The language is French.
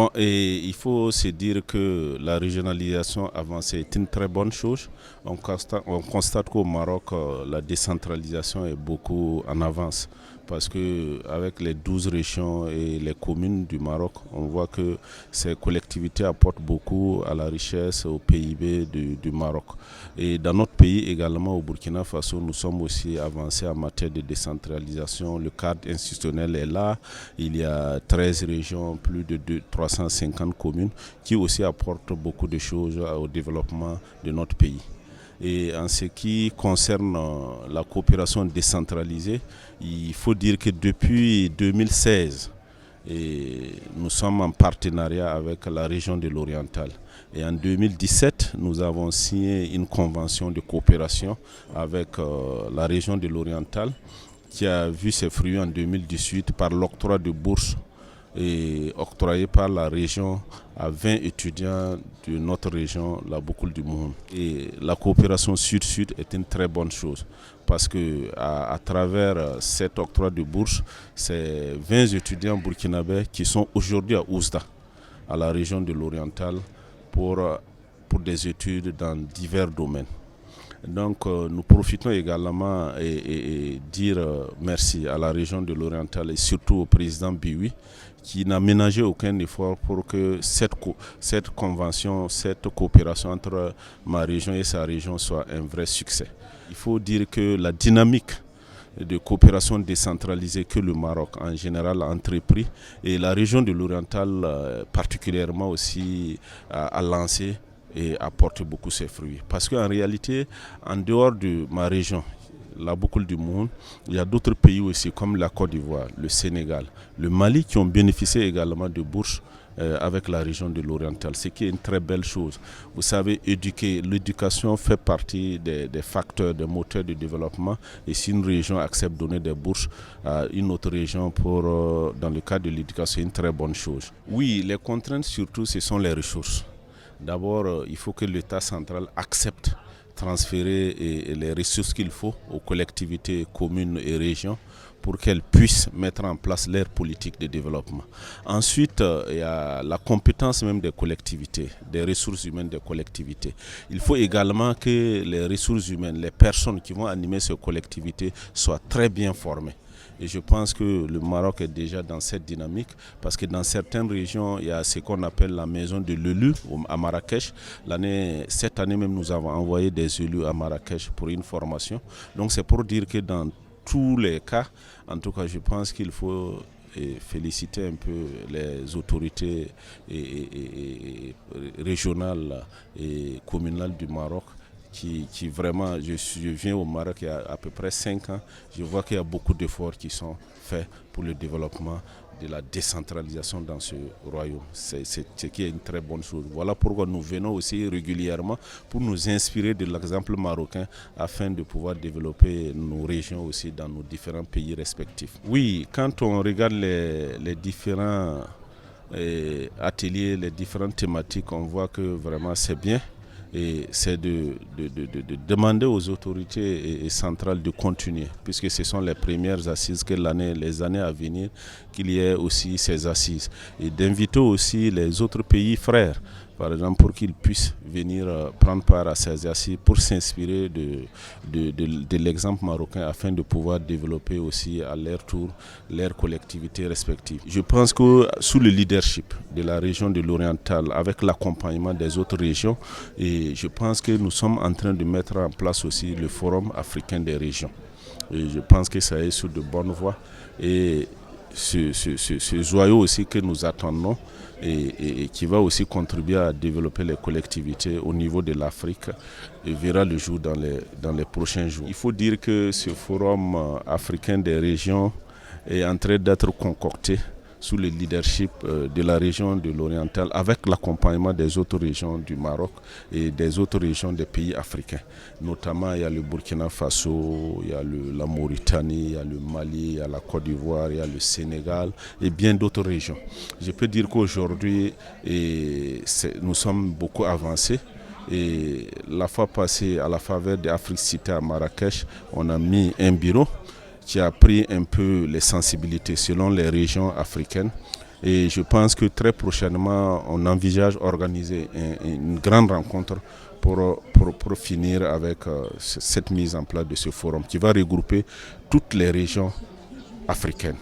Bon, et il faut se dire que la régionalisation avancée est une très bonne chose. On constate qu'au Maroc, la décentralisation est beaucoup en avance. Parce que avec les 12 régions et les communes du Maroc, on voit que ces collectivités apportent beaucoup à la richesse, au PIB du Maroc. Et dans notre pays également, au Burkina Faso, nous sommes aussi avancés en matière de décentralisation. Le cadre institutionnel est là. Il y a 13 régions, plus de 350 communes qui aussi apportent beaucoup de choses au développement de notre pays. Et en ce qui concerne la coopération décentralisée, il faut dire que depuis 2016, nous sommes en partenariat avec la région de l'Oriental. Et en 2017, nous avons signé une convention de coopération avec la région de l'Oriental qui a vu ses fruits en 2018 par l'octroi de bourses et octroyé par la région à 20 étudiants de notre région, la Boukoul du Moun. Et la coopération sud-sud est une très bonne chose parce que à travers cet octroi de bourse, c'est 20 étudiants burkinabés qui sont aujourd'hui à Oujda, à la région de l'Oriental, pour des études dans divers domaines. Donc nous profitons également et dire merci à la région de l'Oriental et surtout au président Biwi qui n'a ménagé aucun effort pour que cette convention, cette coopération entre ma région et sa région soit un vrai succès. Il faut dire que la dynamique de coopération décentralisée que le Maroc en général a entrepris et la région de l'Oriental particulièrement aussi a lancé et apporte beaucoup ses fruits. Parce qu'en réalité, en dehors de ma région, la Boukoul du Moun, il y a d'autres pays aussi comme la Côte d'Ivoire, le Sénégal, le Mali qui ont bénéficié également de bourses avec la région de l'Oriental, ce qui est une très belle chose. Vous savez, l'éducation fait partie des facteurs, des moteurs de développement. Et si une région accepte de donner des bourses à une autre région dans le cadre de l'éducation, c'est une très bonne chose. Oui, les contraintes surtout, ce sont les ressources. D'abord, il faut que l'État central accepte transférer les ressources qu'il faut aux collectivités, communes et régions pour qu'elles puissent mettre en place leur politique de développement. Ensuite, il y a la compétence même des collectivités, des ressources humaines des collectivités. Il faut également que les ressources humaines, les personnes qui vont animer ces collectivités soient très bien formées. Et je pense que le Maroc est déjà dans cette dynamique parce que dans certaines régions, il y a ce qu'on appelle la maison de l'élu à Marrakech. Cette année même, nous avons envoyé des élus à Marrakech pour une formation. Donc c'est pour dire que dans tous les cas, en tout cas, je pense qu'il faut féliciter un peu les autorités régionales et communales du Maroc qui vraiment, je viens au Maroc il y a à peu près 5 ans, je vois qu'il y a beaucoup d'efforts qui sont faits pour le développement de la décentralisation dans ce royaume. C'est ce qui est une très bonne chose. Voilà pourquoi nous venons aussi régulièrement pour nous inspirer de l'exemple marocain afin de pouvoir développer nos régions aussi dans nos différents pays respectifs. Oui, quand on regarde les différents ateliers, les différentes thématiques, on voit que vraiment c'est bien. Et c'est de demander aux autorités centrales de continuer, puisque ce sont les premières assises que les années à venir, qu'il y ait aussi ces assises. Et d'inviter aussi les autres pays frères, par exemple, pour qu'ils puissent venir prendre part à ces assises, pour s'inspirer de l'exemple marocain afin de pouvoir développer aussi à leur tour leurs collectivités respectives. Je pense que sous le leadership de la région de l'Oriental, avec l'accompagnement des autres régions, et je pense que nous sommes en train de mettre en place aussi le Forum africain des régions. Et je pense que ça est sur de bonnes voies. Et ce joyau aussi que nous attendons et qui va aussi contribuer à développer les collectivités au niveau de l'Afrique et verra le jour dans les prochains jours. Il faut dire que ce forum africain des régions est en train d'être concocté sous le leadership de la région de l'Oriental avec l'accompagnement des autres régions du Maroc et des autres régions des pays africains. Notamment, il y a le Burkina Faso, il y a la Mauritanie, il y a le Mali, il y a la Côte d'Ivoire, il y a le Sénégal et bien d'autres régions. Je peux dire qu'aujourd'hui, nous sommes beaucoup avancés. Et la fois passée, à la faveur d'Afrique Cité à Marrakech, on a mis un bureau qui a pris un peu les sensibilités selon les régions africaines Et je pense que très prochainement, on envisage organiser une grande rencontre pour finir avec cette mise en place de ce forum qui va regrouper toutes les régions africaines.